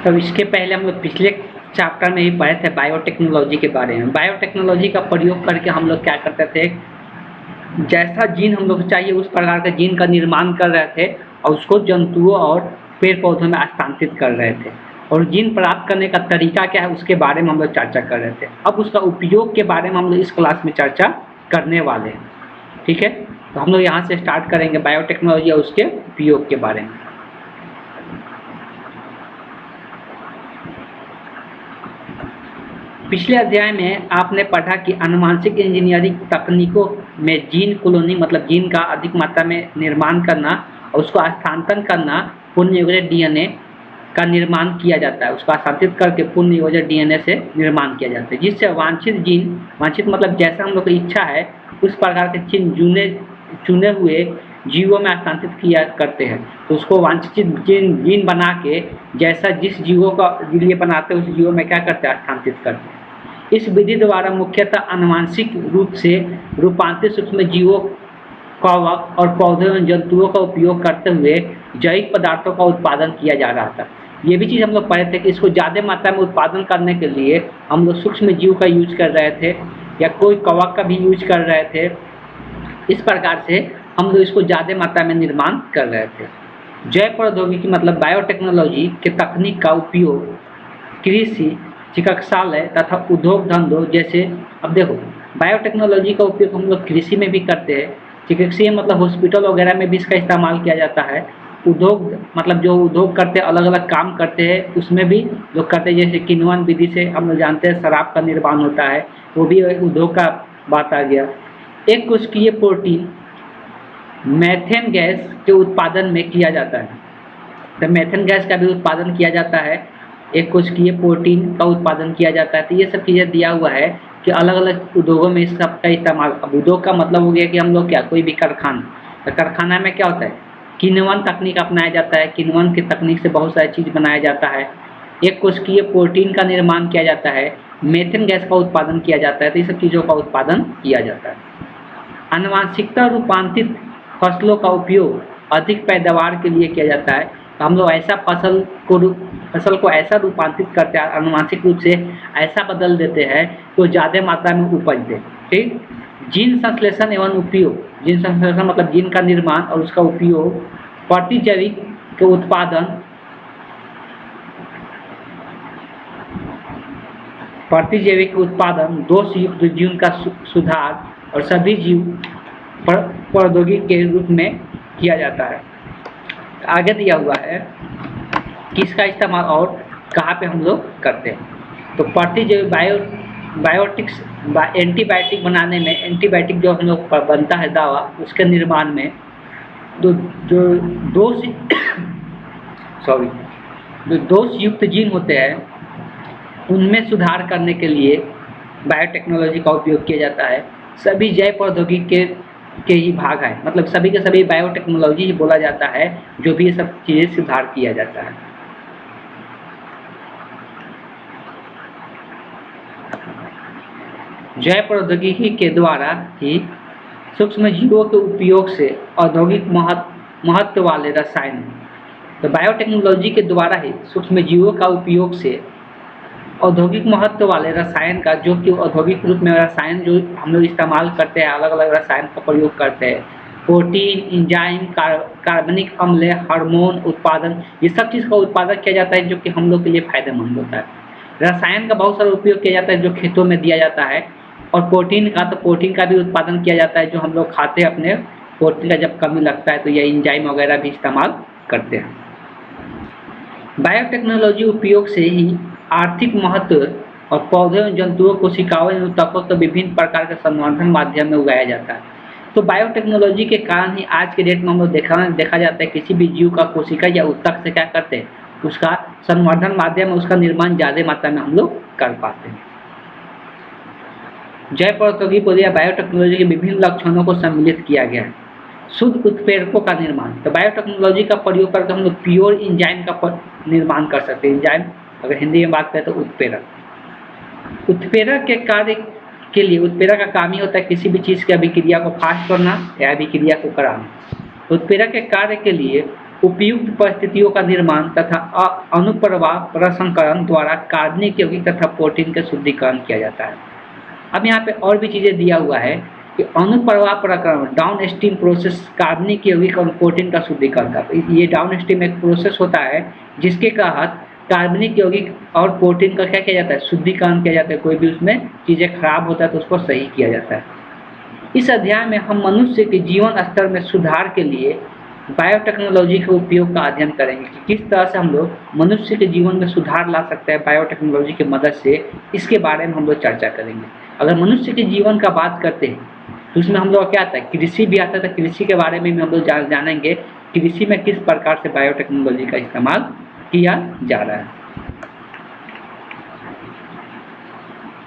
तो इसके पहले हम लोग पिछले चैप्टर में ही पढ़े थे बायोटेक्नोलॉजी के बारे में। बायोटेक्नोलॉजी का प्रयोग करके हम लोग क्या करते थे, जैसा जीन हम लोग को चाहिए उस प्रकार के जीन का निर्माण कर रहे थे और उसको जंतुओं और पेड़ पौधों में हस्तांतरित कर रहे थे। और जीन प्राप्त करने का तरीका क्या है उसके बारे में हम लोग चर्चा कर रहे थे। अब उसका उपयोग के बारे में हम लोग इस क्लास में चर्चा करने वाले हैं। ठीक है, तो हम लोग यहाँ से स्टार्ट करेंगे बायोटेक्नोलॉजी और उसके उपयोग के बारे में। पिछले अध्याय में आपने पढ़ा कि आनुवंशिक इंजीनियरिंग तकनीकों में जीन कॉलोनी मतलब जीन का अधिक मात्रा में निर्माण करना और उसको हस्तांतरण करना, पूर्ण नियोजित डीएनए का निर्माण किया जाता है। उसको हस्तांतरित करके पूर्ण नियोजित डीएनए से निर्माण किया जाता है, जिससे वांछित जीन, वांछित मतलब जैसा हम लोग की इच्छा है उस प्रकार के जीन चुने हुए जीवों में हस्तांतरित किया करते हैं। तो उसको वांछित जीन बना के जैसा जिस जीवों का लिए बनाते हैं उस जीवों में क्या करते हैं, हस्तांतरित करते हैं। इस विधि द्वारा मुख्यतः आनुवंशिक रूप से रूपांतरित सूक्ष्म जीवों, कवक और पौधों एवं जंतुओं का उपयोग करते हुए जैविक पदार्थों का उत्पादन किया जा रहा था। ये भी चीज़ हम लोग पढ़े थे कि इसको ज़्यादा मात्रा में उत्पादन करने के लिए हम लोग सूक्ष्म जीव का यूज कर रहे थे या कोई कवक का भी यूज कर रहे थे। इस प्रकार से हम लोग इसको ज़्यादा मात्रा में निर्माण कर रहे थे। जैव प्रौद्योगिकी मतलब बायोटेक्नोलॉजी के तकनीक का उपयोग कृषि, चिकित्सालय तथा उद्योग धंधों जैसे, अब देखो बायोटेक्नोलॉजी का उपयोग हम लोग कृषि में भी करते हैं, चिकित्सीय मतलब हॉस्पिटल वगैरह में भी इसका इस्तेमाल किया जाता है। उद्योग मतलब जो उद्योग करते हैं, अलग अलग काम करते हैं, उसमें भी लोग करते हैं। जैसे किण्वन विधि से हम लोग जानते हैं शराब का निर्माण होता है, वो भी उद्योग का बात आ गया। एक कोशिकीय प्रोटीन मेथेन गैस के उत्पादन में किया जाता है, तो मेथेन गैस का भी उत्पादन किया जाता है। एक कोशिकीय प्रोटीन का उत्पादन किया जाता है। तो ये सब चीज़ें दिया हुआ है कि अलग अलग उद्योगों में इस सब का इस्तेमाल। अब उद्योग का मतलब हो गया कि हम लोग क्या, कोई भी कारखाना, तो कारखाना में क्या होता है, किण्वन तकनीक अपनाया जाता है। किण्वन की तकनीक से बहुत सारी चीज़ बनाया जाता है। एक कोशिकीय प्रोटीन का निर्माण किया जाता है, मेथेन गैस का उत्पादन किया जाता है। तो ये सब चीज़ों का उत्पादन किया जाता है। आनुवंशिकता रूपांतरित फसलों का उपयोग अधिक पैदावार के लिए किया जाता है। तो हम लोग ऐसा फसल को ऐसा रूपांतरित करते हैं, आनुवंशिक रूप से ऐसा बदल देते हैं तो ज़्यादा मात्रा में उपज दे। ठीक, जीन संश्लेषण एवं उपयोग, जीन संश्लेषण मतलब जीन का निर्माण और उसका उपयोग प्रतिजैविक के उत्पादन, प्रतिजैविक उत्पादन, दोषयुक्त जीन का सुधार और सभी जीव प्रौद्योगिकी के रूप में किया जाता है। आगे दिया हुआ है किसका इस्तेमाल और कहाँ पे हम लोग करते हैं। तो प्रतिजैविक बायोटिक्स एंटीबायोटिक बनाने में, एंटीबायोटिक जो हम लोग बनता है दवा, उसके निर्माण में जो दोषयुक्त जीन होते हैं उनमें सुधार करने के लिए बायोटेक्नोलॉजी का उपयोग किया जाता है। सभी जैव प्रौद्योगिकी के ही भाग है, मतलब सभी के सभी बायोटेक्नोलॉजी ही बोला जाता है, जो भी ये सब चीज़ें सुधार किया जाता है। जैव प्रौद्योगिकी के द्वारा ही सूक्ष्म जीवों के उपयोग से औद्योगिक महत्व वाले रसायन, तो बायोटेक्नोलॉजी के द्वारा ही सूक्ष्म जीवों का उपयोग से औद्योगिक महत्व वाले रसायन का, जो कि औद्योगिक रूप में रसायन जो हम लोग इस्तेमाल करते हैं, अलग अलग रसायन का प्रयोग करते हैं, प्रोटीन, इंजाइम, कार्बनिक अम्ल, हार्मोन उत्पादन, ये सब चीज़ का उत्पादन किया जाता है जो कि हम लोग के लिए फायदेमंद होता है। रसायन का बहुत सारा उपयोग किया जाता है जो खेतों में दिया जाता है। और प्रोटीन का, तो प्रोटीन का भी उत्पादन किया जाता है जो हम लोग खाते हैं, अपने प्रोटीन का जब कमी लगता है तो ये इंजाइम वगैरह भी इस्तेमाल करते हैं। बायोटेक्नोलॉजी उपयोग से ही आर्थिक महत्व और पौधों एवं जंतुओं, कोशिकाओं एवं ऊतकों को विभिन्न प्रकार के संवर्धन माध्यम में उगाया जाता है। तो बायोटेक्नोलॉजी के कारण ही आज के डेट में हम लोग देखा जाता है किसी भी जीव का कोशिका या ऊतक से क्या करते हैं, उसका संवर्धन माध्यम में उसका निर्माण ज़्यादा मात्रा में हम लोग कर पाते हैं। जैव प्रौद्योगिकी या बायोटेक्नोलॉजी के विभिन्न लक्षणों को सम्मिलित किया गया है। शुद्ध उत्प्रेरकों का निर्माण, तो बायोटेक्नोलॉजी का प्रयोग करके हम लोग प्योर इंजाइम का निर्माण कर सकते हैं। इंजाइम अगर हिंदी में बात करें तो उत्प्रेरक। उत्प्रेरक के कार्य के लिए, उत्प्रेरक का काम ही होता है किसी भी चीज़ की अभिक्रिया को फास्ट करना या अभिक्रिया को कराना। उत्प्रेरक के कार्य के लिए उपयुक्त परिस्थितियों का निर्माण तथा अनुप्रवाह प्रसंस्करण द्वारा कार्बनिक यौगिक तथा प्रोटीन का शुद्धिकरण किया जाता है। अब यहाँ पे और भी चीज़ें दिया हुआ है कि अनुप्रवाह प्रक्रमण डाउन स्ट्रीम प्रोसेस कार्बनिक यौगिक और प्रोटीन का शुद्धिकरण का। ये डाउन स्ट्रीम एक प्रोसेस होता है जिसके तहत कार्बनिक यौगिक और प्रोटीन का क्या किया जाता है, शुद्धिकरण किया जाता है। कोई भी उसमें चीज़ें खराब होता है तो उसको सही किया जाता है। इस अध्याय में हम मनुष्य के जीवन स्तर में सुधार के लिए बायोटेक्नोलॉजी के उपयोग का अध्ययन करेंगे कि किस तरह से हम लोग मनुष्य के जीवन में सुधार ला सकते हैं बायोटेक्नोलॉजी की मदद से। इसके बारे में हम लोग चर्चा करेंगे। अगर मनुष्य के जीवन का बात करते हैं तो उसमें हम लोग क्या आता है, कृषि भी आता है। तो कृषि के बारे में भी हम लोग जानेंगे कृषि में किस प्रकार से बायोटेक्नोलॉजी का इस्तेमाल किया जा रहा है।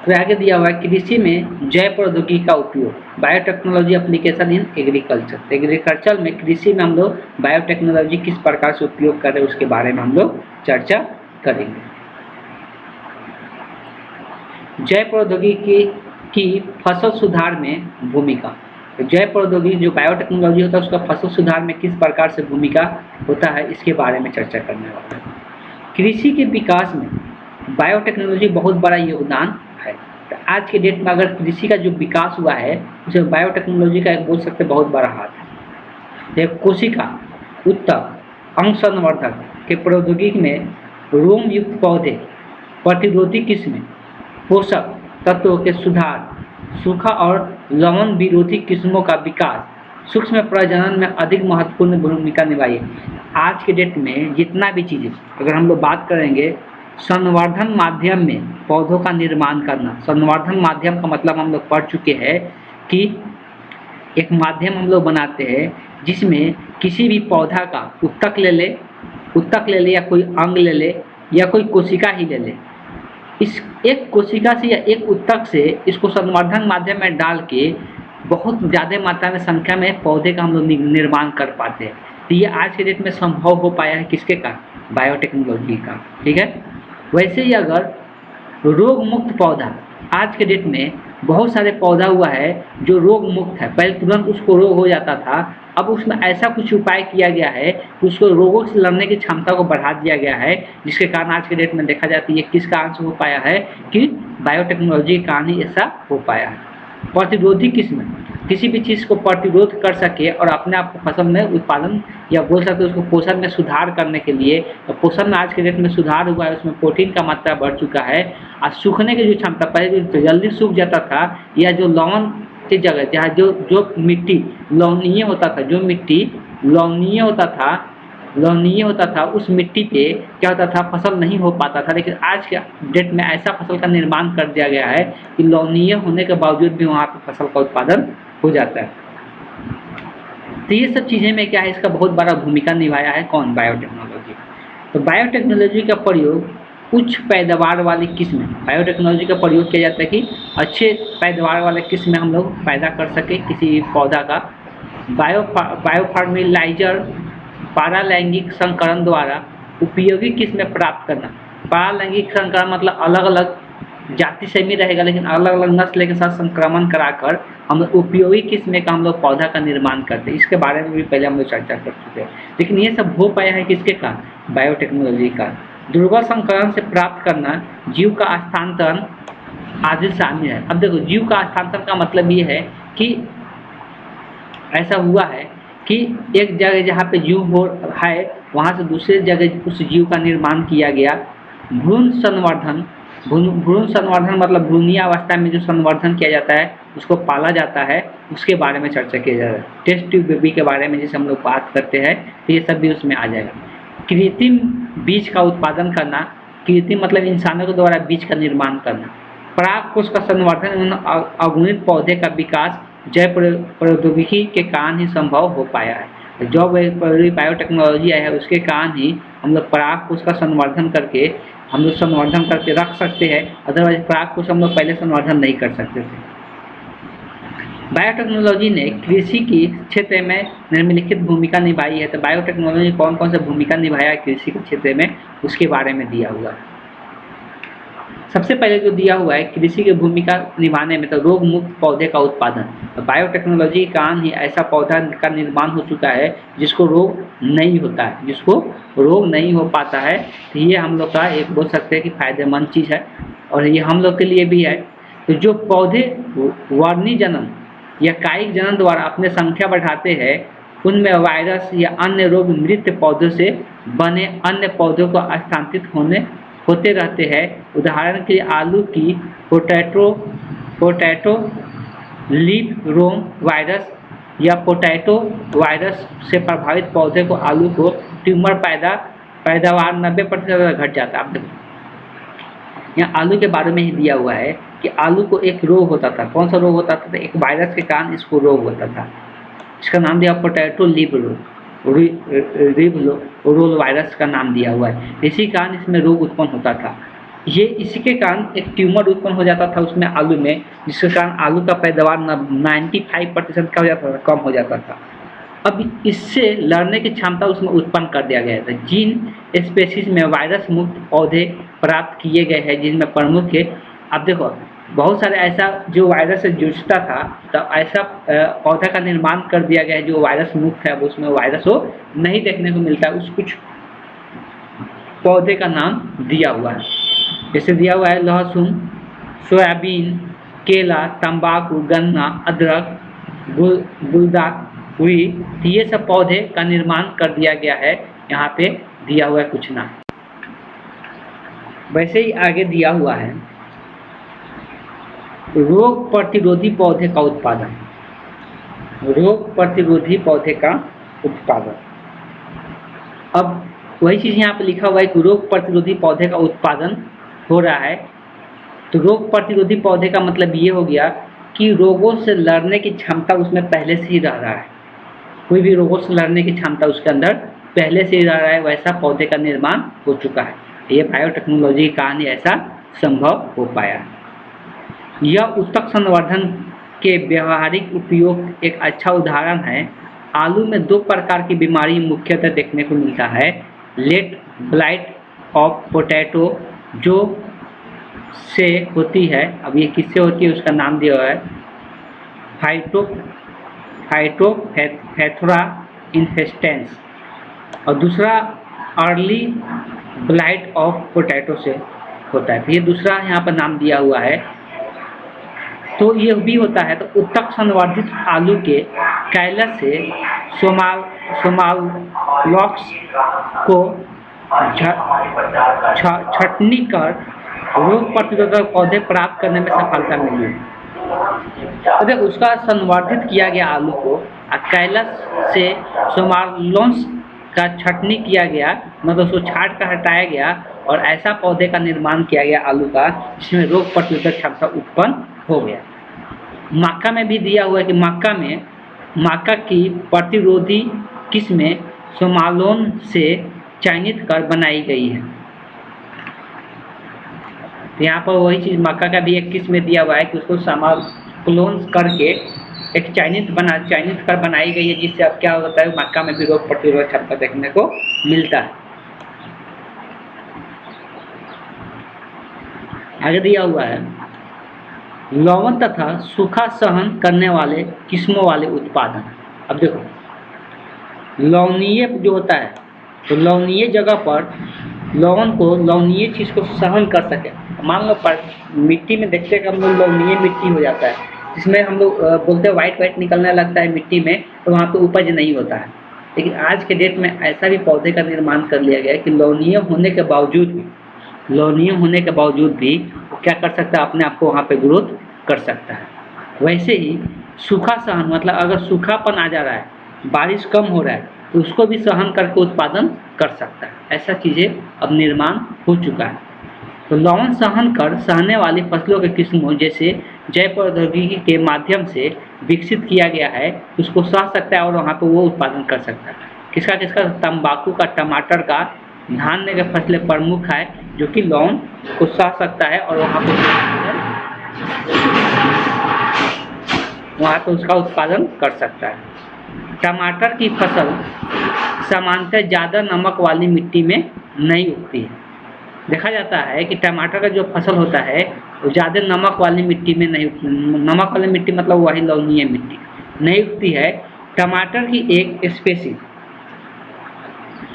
तो आगे दिया हुआ है कृषि में जैव प्रौद्योगिकी का उपयोग, biotechnology application in agriculture. Agriculture में कृषि में हम लोग बायोटेक्नोलॉजी किस प्रकार से उपयोग कर रहे हैं उसके बारे में हम लोग चर्चा करेंगे। जैव प्रौद्योगिकी की फसल सुधार में भूमिका। जैव प्रौद्योगिकी जो बायोटेक्नोलॉजी होता है उसका फसल सुधार में किस प्रकार से भूमिका होता है इसके बारे में चर्चा करने वाला है। कृषि के विकास में बायोटेक्नोलॉजी बहुत बड़ा योगदान है। तो आज के डेट में अगर कृषि का जो विकास हुआ है उसमें बायोटेक्नोलॉजी का एक बोल सकते बहुत बड़ा हाथ है। कोशिका उत्तक अंग संवर्धक के प्रौद्योगिकी में रोम युक्त पौधे, प्रतिरोधी किस्में, पोषक तत्वों के सुधार, सूखा और लवण विरोधी किस्मों का विकास, सूक्ष्म प्रजनन में अधिक महत्वपूर्ण भूमिका निभाई है। आज के डेट में जितना भी चीज़ें अगर हम लोग बात करेंगे संवर्धन माध्यम में पौधों का निर्माण करना। संवर्धन माध्यम का मतलब हम लोग पढ़ चुके हैं कि एक माध्यम हम लोग बनाते हैं जिसमें किसी भी पौधा का उत्तक ले ले या कोई अंग ले ले या कोई कोशिका ही ले ले, इस एक कोशिका से या एक उत्तक से इसको संवर्धन माध्यम में डाल के बहुत ज़्यादा मात्रा में संख्या में पौधे का हम लोग निर्माण कर पाते हैं। तो ये आज के डेट में संभव हो पाया है किसके का, बायोटेक्नोलॉजी का। ठीक है। वैसे ही अगर रोग मुक्त पौधा, आज के डेट में बहुत सारे पौधा हुआ है जो रोग मुक्त है, पहले तुरंत उसको रोग हो जाता था, अब उसमें ऐसा कुछ उपाय किया गया है कि उसको रोगों से लड़ने की क्षमता को बढ़ा दिया गया है, जिसके कारण आज के डेट में देखा जाता है ये किस कारण से हो पाया है कि बायोटेक्नोलॉजी के कारण ही ऐसा हो पाया है। प्रतिरोधी किस्म किसी भी चीज़ को प्रतिरोध कर सके और अपने आप को फसल में उत्पादन या बोल सकते उसको पोषण में सुधार करने के लिए, तो पोषण में आज के डेट में सुधार हुआ है, उसमें प्रोटीन का मात्रा बढ़ चुका है। और सूखने की जो क्षमता, पहले जो जल्दी सूख जाता था या जो लवण की जगह जहाँ जो मिट्टी लवणीय होता था, जो मिट्टी लवणीय होता था उस मिट्टी पे क्या होता था, फसल नहीं हो पाता था। लेकिन आज के डेट में ऐसा फसल का निर्माण कर दिया गया है कि लवणीय होने के बावजूद भी वहाँ पे फसल का उत्पादन हो जाता है। तो ये सब चीज़ें में क्या है, इसका बहुत बड़ा भूमिका निभाया है कौन, बायोटेक्नोलॉजी। तो बायोटेक्नोलॉजी का प्रयोग उच्च पैदावार वाली किस्म, बायोटेक्नोलॉजी का प्रयोग किया जाता है कि अच्छे पैदावार वाले किस्म हम लोग पैदा कर सके किसी पौधा का। बायोफर्टिलाइजर पारालैंगिक संकरण द्वारा उपयोगी किस्में प्राप्त करना। पारालैंगिक संकरण मतलब अलग अलग जाति से भी रहेगा लेकिन अलग अलग नस्ल के साथ संक्रमण कराकर हम लोग उपयोगी किस्में का हम लोग पौधा का निर्माण करते हैं। इसके बारे में भी पहले हम लोग चर्चा कर चुके हैं, लेकिन ये सब हो पाया है किसके का, बायोटेक्नोलॉजी का। दुर्बल संकरण से प्राप्त करना, जीव का हस्तांतरण आदि शामिल है। अब देखो, जीव का हस्तांतरण का मतलब ये है कि ऐसा हुआ है कि एक जगह जहाँ पे जीव हो है वहाँ से दूसरे जगह उस जीव का निर्माण किया गया। भ्रूण संवर्धन मतलब भ्रूणीय अवस्था में जो संवर्धन किया जाता है उसको पाला जाता है, उसके बारे में चर्चा किया जा रहा है। टेस्ट ट्यूब बेबी के बारे में जैसे हम लोग बात करते हैं तो ये सब भी उसमें आ जाएगा। कृत्रिम बीज का उत्पादन करना, कृत्रिम मतलब इंसानों के द्वारा बीज का निर्माण करना। पराग कोष का संवर्धन, अगुणित पौधे का विकास जैव प्रौद्योगिकी के कारण ही संभव हो पाया है। जो बायोटेक्नोलॉजी आया है उसके कारण ही हम लोग पराग कोष का संवर्धन करके रख सकते हैं, अदरवाइज पराग कोष हम लोग पहले संवर्धन नहीं कर सकते थे। बायोटेक्नोलॉजी ने कृषि की क्षेत्र में निम्नलिखित भूमिका निभाई है। तो बायोटेक्नोलॉजी कौन कौन सा भूमिका निभाया है कृषि के क्षेत्र में, उसके बारे में दिया हुआ है। सबसे पहले जो दिया हुआ है कृषि की भूमिका निभाने में, तो रोग मुक्त पौधे का उत्पादन। तो बायोटेक्नोलॉजी के कारण ही ऐसा पौधा का निर्माण हो चुका है जिसको रोग नहीं होता है, जिसको रोग नहीं हो पाता है। तो ये हम लोग का एक बोल सकते हैं कि फायदेमंद चीज़ है और ये हम लोग के लिए भी है। तो जो पौधे वर्णी जनन या कायिक जनन द्वारा अपने संख्या बढ़ाते हैं, उनमें वायरस या अन्य रोग मृत पौधों से बने अन्य पौधों को स्थानांतरित होते रहते हैं। उदाहरण के लिए आलू की पोटैटो लीफ रोम वायरस या पोटैटो वायरस से प्रभावित पौधे को आलू को ट्यूमर पैदावार 90% घट जाता है। आप देखो यहाँ आलू के बारे में ही दिया हुआ है कि आलू को एक रोग होता था। कौन सा रोग होता था? तो एक वायरस के कारण इसको रोग होता था। इसका नाम दिया पोटैटो लीफ रोल वायरस का नाम दिया हुआ है। इसी कारण इसमें रोग उत्पन्न होता था। ये इसी के कारण एक ट्यूमर उत्पन्न हो जाता था उसमें आलू में, जिसके कारण आलू का पैदावार 95% का हो जाता था, कम हो जाता था। अब इससे लड़ने की क्षमता उसमें उत्पन्न कर दिया गया था। जीन स्पेसीज में वायरस मुक्त पौधे प्राप्त किए गए हैं, जिनमें प्रमुख है, अब देखो बहुत सारे ऐसा जो वायरस से जूझता था, तो ऐसा पौधा का निर्माण कर दिया गया है जो वायरस मुक्त है। अब उसमें वायरस हो नहीं देखने को मिलता है, उस कुछ पौधे का नाम दिया हुआ है। जैसे दिया हुआ है लहसुन, सोयाबीन, केला, तंबाकू, गन्ना, अदरक, गुलदार हुई, तो ये सब पौधे का निर्माण कर दिया गया है। यहाँ पे दिया हुआ है कुछ ना। वैसे ही आगे दिया हुआ है रोग प्रतिरोधी पौधे का उत्पादन। रोग प्रतिरोधी पौधे का उत्पादन, अब वही चीज़ यहाँ पे लिखा हुआ है कि रोग प्रतिरोधी पौधे का उत्पादन हो रहा है। तो रोग प्रतिरोधी पौधे का मतलब ये हो गया कि रोगों से लड़ने की क्षमता उसमें पहले से ही रह रहा है। कोई भी रोगों से लड़ने की क्षमता उसके अंदर पहले से ही रह रहा है, वैसा पौधे का निर्माण हो चुका है। ये बायोटेक्नोलॉजी के कारण ऐसा संभव हो पाया। यह उत्तक संवर्धन के व्यवहारिक उपयोग एक अच्छा उदाहरण है। आलू में 2 प्रकार की बीमारी मुख्यतः देखने को मिलता है। लेट ब्लाइट ऑफ पोटैटो जो से होती है, अब ये किससे होती है उसका नाम दिया हुआ है फाइटोफैथोरा इन्फेस्टेंस, और दूसरा अर्ली ब्लाइट ऑफ पोटैटो से होता है। तो ये दूसरा यहाँ पर नाम दिया हुआ है। तो ये भी होता है। तो उत्तक संवर्धित आलू के कैलस से सोमालॉक्स को छटनी कर रोग प्रतिरोधक पौधे प्राप्त करने में सफलता मिली। तो देखो उसका संवर्धित किया गया आलू को, कैलस से सोमालॉक्स का छटनी किया गया, मतलब उसको छाट कर हटाया गया और ऐसा पौधे का निर्माण किया गया आलू का जिसमें रोग प्रतिरोधक क्षमता उत्पन्न हो गया। मक्का में भी दिया हुआ है कि मक्का की प्रतिरोधी किस्में सोमालोन से चयनित कर बनाई गई है। तो यहाँ पर वही चीज़ मक्का का भी एक किस्म दिया हुआ है कि उसको सोमालोन करके एक चयनित कर बनाई गई है, जिससे अब क्या होता है मक्का में भी रोग प्रतिरोधक क्षमता देखने को मिलता है। आगे दिया हुआ है लवण तथा सूखा सहन करने वाले किस्मों वाले उत्पादन। अब देखो लवणीय जो होता है, तो लवणीय जगह पर लवणीय चीज़ को सहन कर सके। मान लो मिट्टी में देखते हैं कि हम लोग लवणीय मिट्टी हो जाता है, जिसमें हम लोग बोलते हैं वाइट निकलने लगता है मिट्टी में, तो वहाँ पे उपज नहीं होता है। लेकिन आज के डेट में ऐसा भी पौधे का निर्माण कर लिया गया है कि लवणीय होने के बावजूद भी वो क्या कर सकता है, अपने आप को वहाँ पे ग्रोथ कर सकता है। वैसे ही सूखा सहन, मतलब अगर सूखापन आ जा रहा है, बारिश कम हो रहा है, तो उसको भी सहन करके उत्पादन कर सकता है। ऐसा चीज़ें अब निर्माण हो चुका है। तो लवण सहने वाली फसलों के किस्मों जैसे जैव प्रौद्योगिकी के माध्यम से विकसित किया गया है, उसको सह सकता है और वहाँ पर वो उत्पादन कर सकता है। किसका तंबाकू का, टमाटर का, धान्य के फसलें प्रमुख है जो कि लवण को सह सकता है और वहाँ पे उसका उत्पादन कर सकता है। टमाटर की फसल सामान्यतः ज़्यादा नमक वाली मिट्टी में नहीं उगती है। देखा जाता है कि टमाटर का जो फसल होता है वो ज़्यादा नमक वाली मिट्टी में नहीं उगती। नमक वाली मिट्टी मतलब वही लवणीय मिट्टी नहीं उगती है। टमाटर की एक स्पेसीज,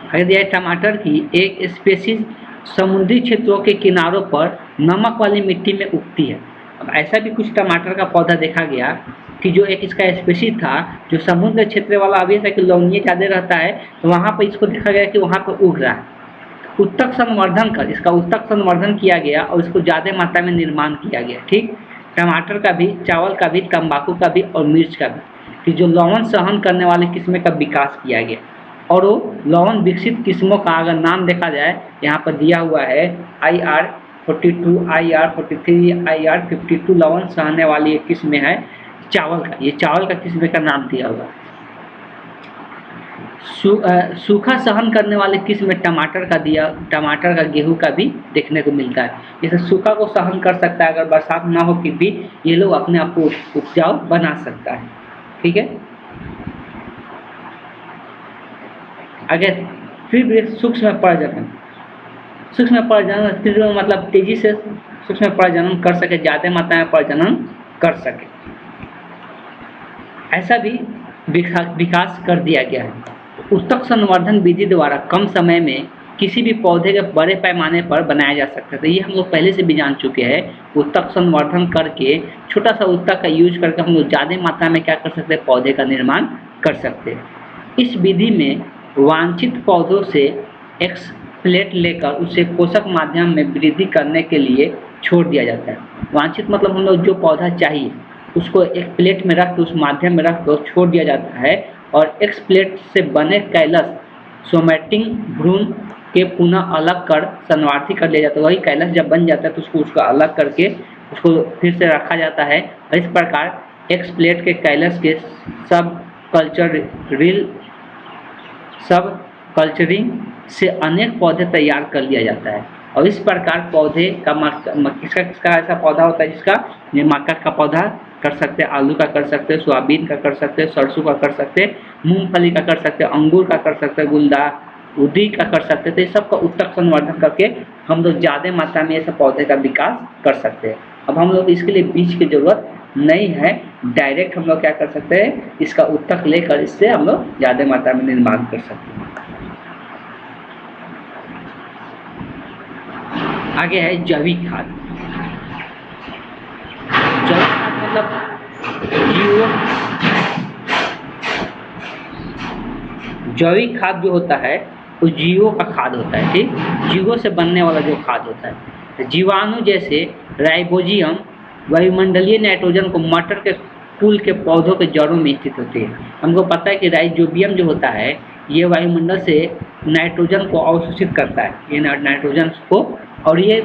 अगर यह टमाटर की एक स्पेसीज समुद्री क्षेत्रों के किनारों पर नमक वाली मिट्टी में उगती है। अब ऐसा भी कुछ टमाटर का पौधा देखा गया कि जो एक इसका स्पेसीज था जो समुद्र क्षेत्र वाला, अभी ऐसा कि लवणीय ज़्यादा रहता है तो वहाँ पर इसको देखा गया कि वहाँ पर उग रहा है। उत्तक संवर्धन कर इसका उत्तक संवर्धन किया गया और इसको ज़्यादा मात्रा में निर्माण किया गया। ठीक, टमाटर का भी, चावल का भी, तंबाकू का भी और मिर्च का भी, कि जो लवण सहन करने वाली किस्में का विकास किया गया। और वो लवण विकसित किस्मों का अगर नाम देखा जाए, यहाँ पर दिया हुआ है IR42, IR43, IR52 लवण सहने वाली एक किस्म है चावल का। ये चावल का किस्म का नाम दिया हुआ है। सूखा सहन करने वाले किस्म टमाटर का, गेहूं का भी देखने को मिलता है। जैसे सूखा को सहन कर सकता है, अगर बरसात ना हो कि भी ये लोग अपने आप को उपजाऊ बना सकता है। ठीक है, अगर फिर सूक्ष्म प्रजनन, तीव्र मतलब तेजी से सूक्ष्म प्रजनन कर सके, ज़्यादा मात्रा में प्रजनन कर सके, ऐसा भी विकास कर दिया गया है। उत्तक संवर्धन विधि द्वारा कम समय में किसी भी पौधे के बड़े पैमाने पर बनाया जा सकता है। तो ये हम लोग पहले से भी जान चुके हैं। उत्तक संवर्धन करके, छोटा सा उत्तक का यूज करके हम लोग ज़्यादा मात्रा में क्या कर सकते हैं, पौधे का निर्माण कर सकते हैं। इस विधि में वांछित पौधों से एक्सप्लेट लेकर उसे पोषक माध्यम में वृद्धि करने के लिए छोड़ दिया जाता है। वांछित मतलब हम लोग जो पौधा चाहिए उसको एक प्लेट में रख के, उस माध्यम में रख कर छोड़ दिया जाता है और एक्स प्लेट से बने कैलस सोमैटिक भ्रूण के पुनः अलग कर संवर्धित कर लिया जाता है। वही कैलस जब बन जाता है तो उसको अलग करके उसको फिर से रखा जाता है। इस प्रकार एक्स प्लेट के कैलस के सब कल्चरिंग से अनेक पौधे तैयार कर लिया जाता है। और इस प्रकार पौधे का किसका ऐसा पौधा होता है जिसका मक्का का पौधा कर सकते हैं, आलू का कर सकते हैं, सोयाबीन का कर सकते हैं, सरसों का कर सकते हैं, मूंगफली का कर सकते हैं, अंगूर का कर सकते हैं, गुलदाउदी का कर सकते हैं। तो ये सबका उत्तक संवर्धन करके हम लोग ज़्यादा मात्रा में ऐसे पौधे का विकास कर सकते हैं। अब हम लोग इसके लिए बीज की जरूरत नहीं है, डायरेक्ट हम लोग क्या कर सकते हैं, इसका उत्तक लेकर इससे हम लोग ज़्यादा मात्रा में निर्माण कर सकते हैं। आगे है जैविक खाद। जैविक खाद मतलब जैविक खाद जो होता है वो जीवों का खाद होता है। ठीक, जीवों से बनने वाला जो खाद होता है। जीवाणु जैसे राइबोजियम वायुमंडलीय नाइट्रोजन को मटर के फूल के पौधों के जड़ों में स्थित होती है। हमको पता है कि राइजोबियम जो होता है ये वायुमंडल से नाइट्रोजन को अवशोषित करता है, ये नाइट्रोजन को। और ये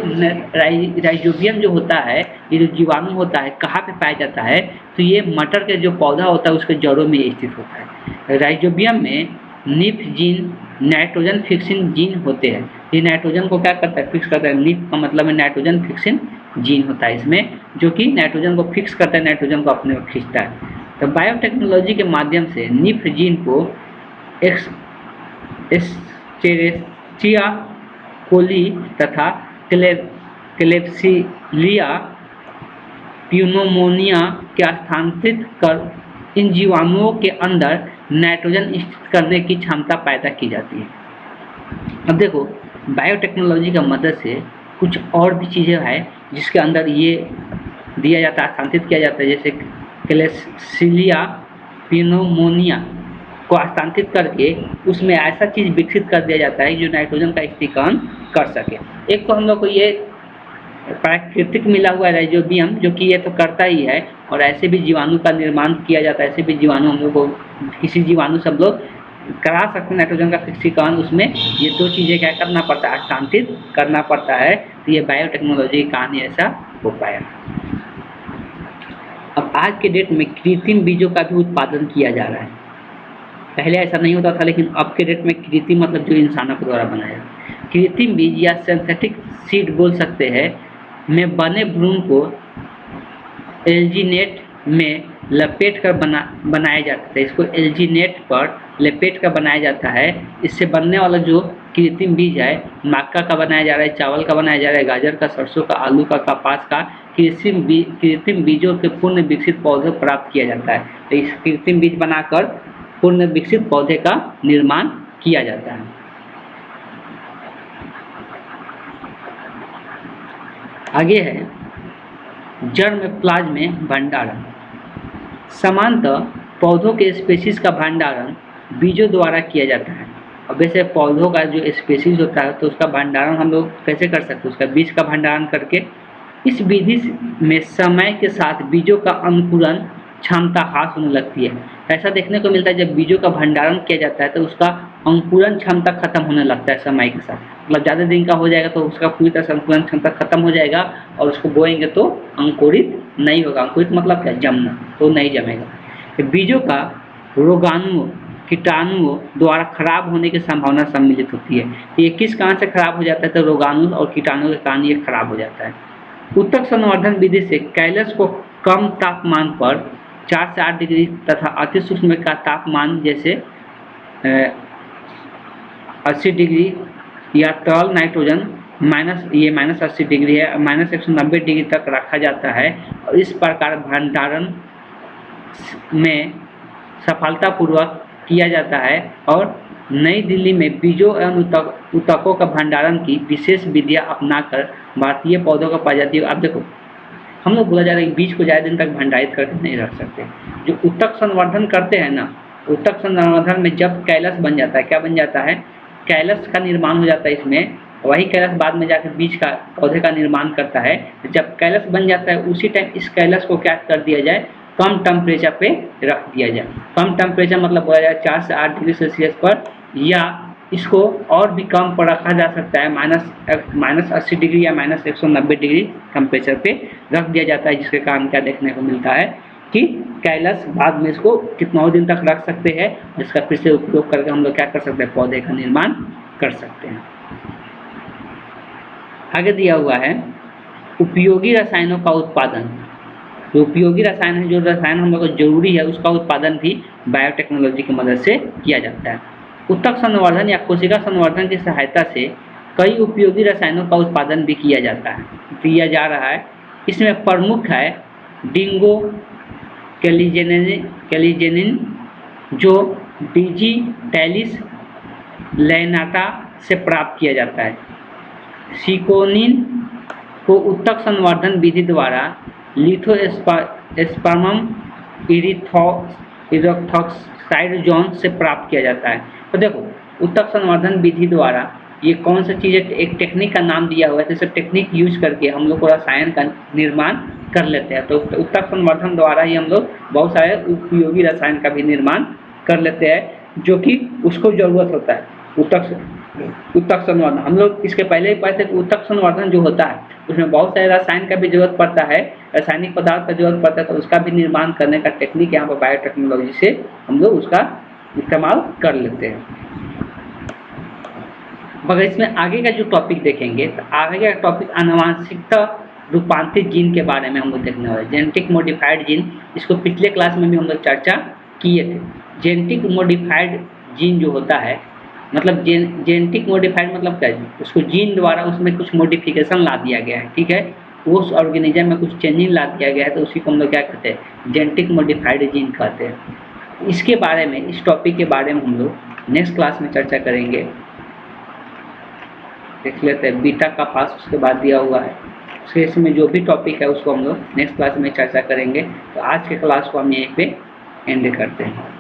राइजोबियम जो होता है, ये जो जीवाणु होता है कहाँ पे पाया जाता है, तो ये मटर के जो पौधा होता है उसके जड़ों में स्थित होता है। राइजोबियम में nif gene, nitrogen fixing gene होते हैं। ये नाइट्रोजन को क्या करता है, फिक्स करता है। निफ का मतलब है नाइट्रोजन फिक्सिंग जीन होता है इसमें, जो कि नाइट्रोजन को फिक्स करता है, नाइट्रोजन को अपने ओर खींचता है। तो बायोटेक्नोलॉजी के माध्यम से निफ जीन को एस्चेरेचिया कोली तथा क्लेप्सिलिया प्यूनोमोनिया के स्थानांतरित कर इन जीवाणुओं के अंदर नाइट्रोजन स्थित करने की क्षमता पैदा की जाती है। अब देखो, बायोटेक्नोलॉजी का मदद से कुछ और भी चीज़ें हैं जिसके अंदर ये दिया जाता है, स्थानांतरित किया जाता है। जैसे क्लेप्सिलिया प्यूनोमोनिया को स्थानांतरित करके उसमें ऐसा चीज़ विकसित कर दिया जाता है जो नाइट्रोजन का स्थिरीकरण कर सके। एक तो हम लोग को ये प्राकृतिक मिला हुआ है राइजोबियम, जो कि ये तो करता ही है, और ऐसे भी जीवाणु का निर्माण किया जाता है। ऐसे भी जीवाणु हम लोग को, किसी जीवाणु सब लोग करा सकते हैं नाइट्रोजन का फिक्सीकरण। उसमें ये दो चीज़ें क्या करना पड़ता है, स्थानांतरित करना पड़ता है। तो ये बायोटेक्नोलॉजी की कहानी ऐसा हो पाया। अब आज के डेट में कृत्रिम बीजों का भी उत्पादन किया जा रहा है। पहले ऐसा नहीं होता था, लेकिन अब के डेट में कृत्रिम मतलब जो इंसानों के द्वारा बनाया, कृत्रिम बीज या सिंथेटिक सीड बोल सकते हैं, में बने भ्रूण को एल्जीनेट में लपेट कर बनाया जाता है, इसको एल्जीनेट पर लपेट कर बनाया जाता है। इससे बनने वाला जो कृत्रिम बीज है, मक्का का बनाया जा रहा है, चावल का बनाया जा रहा है, गाजर का, सरसों का, आलू का, कपास का, कृत्रिम बीजों के पूर्ण विकसित पौधे प्राप्त किया जाता है। तो इस कृत्रिम बीज बनाकर पूर्ण विकसित पौधे का निर्माण किया जाता है। आगे है जर्मप्लाज्म में भंडारण। सामान्यतः पौधों के स्पीशीज का भंडारण बीजों द्वारा किया जाता है। अब वैसे पौधों का जो स्पीशीज होता है तो उसका भंडारण हम लोग कैसे कर सकते हैं, उसका बीज का भंडारण करके। इस विधि में समय के साथ बीजों का अंकुरण क्षमता ह्रास होने लगती है। ऐसा देखने को मिलता है जब बीजों का भंडारण किया जाता है तो उसका अंकुरण क्षमता खत्म होने लगता है समय के साथ। मतलब ज़्यादा दिन का हो जाएगा तो उसका पूरी तरह से अंकुरण क्षमता खत्म हो जाएगा और उसको बोएंगे तो अंकुरित नहीं होगा। अंकुरित मतलब क्या, जमना, तो नहीं जमेगा। बीजों का रोगाणुओं, कीटाणुओं द्वारा खराब होने की संभावना सम्मिलित होती है। ये किस कारण से खराब हो जाता है, तो रोगाणु और कीटाणुओं के कारण ये खराब हो जाता है। उत्तक संवर्धन विधि से कैलस को कम तापमान पर 4 से 8 डिग्री तथा अति सूक्ष्म का तापमान जैसे 80 डिग्री या तरल नाइट्रोजन -80 डिग्री है, -190 डिग्री तक रखा जाता है। और इस प्रकार भंडारण में सफलतापूर्वक किया जाता है। और नई दिल्ली में बीजों एवं उत्तकों का भंडारण की विशेष विधियां अपनाकर भारतीय पौधों का प्रजाति, अब देखो हम लोग बोला जा रहा है कि बीज को ज़्यादा दिन तक भंडारित करके नहीं रख सकते। जो उत्तक संवर्धन करते हैं ना, उत्तक संवर्धन में जब कैलस बन जाता है, क्या बन जाता है, कैलस का निर्माण हो जाता है इसमें। वही कैलस बाद में जाकर बीज का, पौधे का निर्माण करता है। जब कैलस बन जाता है उसी टाइम इस कैलस को क्या कर दिया जाए, कम टेम्परेचर पे रख दिया जाए। कम टेम्परेचर मतलब बोला जाए 4 से 8 डिग्री सेल्सियस पर, या इसको और भी कम पर रखा जा सकता है, -80 डिग्री या -190 डिग्री टेम्परेचर पे रख दिया जाता है। जिसके कारण क्या देखने को मिलता है कि कैलस बाद में इसको कितना दिन तक रख सकते हैं, जिसका फिर से उपयोग करके हम लोग क्या कर सकते हैं, पौधे का निर्माण कर सकते हैं। आगे दिया हुआ है उपयोगी रसायनों का उत्पादन। जो उपयोगी रसायन है, जो रसायन हम लोग को जरूरी है, उसका उत्पादन भी बायोटेक्नोलॉजी की मदद से किया जाता है। उत्तक संवर्धन या कोशिका संवर्धन की सहायता से कई उपयोगी रसायनों का उत्पादन भी किया जा रहा है। इसमें प्रमुख है डिंगो कैलिजेनिन, जो डिजिटैलिस लैनाटा से प्राप्त किया जाता है। सिकोनिन को उत्तक संवर्धन विधि द्वारा लिथोस्पर्मम इरेक्थोक्साइडोन से प्राप्त किया जाता है। तो देखो उत्तक संवर्धन विधि द्वारा ये कौन सा चीज़ है, एक टेक्निक का नाम दिया हुआ है। तो सब टेक्निक यूज करके हम लोग को रसायन का निर्माण कर लेते हैं। तो उत्तक संवर्धन द्वारा ही हम लोग बहुत सारे उपयोगी रसायन का भी निर्माण कर लेते हैं, जो कि उसको जरूरत होता है। उत्तक संवर्धन हम लोग इसके पहले ही पढ़े थे कि उत्तक संवर्धन जो होता है उसमें बहुत सारे रसायन का भी जरूरत पड़ता है, रासायनिक पदार्थ का जरूरत पड़ता है। तो उसका भी निर्माण करने का टेक्निक यहाँ पर बायोटेक्नोलॉजी से हम लोग उसका इस्तेमाल कर लेते हैं। मगर इसमें आगे का जो टॉपिक देखेंगे, तो आगे का टॉपिक आनुवांशिकता रूपांतरित जीन के बारे में हम लोग देखने वाले, जेनेटिक मॉडिफाइड जीन। इसको पिछले क्लास में भी हम लोग चर्चा किए थे। जेनेटिक मॉडिफाइड जीन जो होता है, मतलब जेनेटिक मॉडिफाइड मतलब क्या है, उसको जीन द्वारा उसमें कुछ मॉडिफिकेशन ला दिया गया है, ठीक है, उस ऑर्गेनिज्म में कुछ चेंजिंग ला दिया गया है, तो उसी को हम लोग क्या कहते हैं, जेनेटिक मॉडिफाइड जीन कहते हैं। इसके बारे में, इस टॉपिक के बारे में हम लोग नेक्स्ट क्लास में चर्चा करेंगे। देख लेते हैं बीटा का पास उसके बाद दिया हुआ है, उसके इसमें जो भी टॉपिक है उसको हम लोग नेक्स्ट क्लास में चर्चा करेंगे। तो आज के क्लास को हम यहीं पे एंड करते हैं।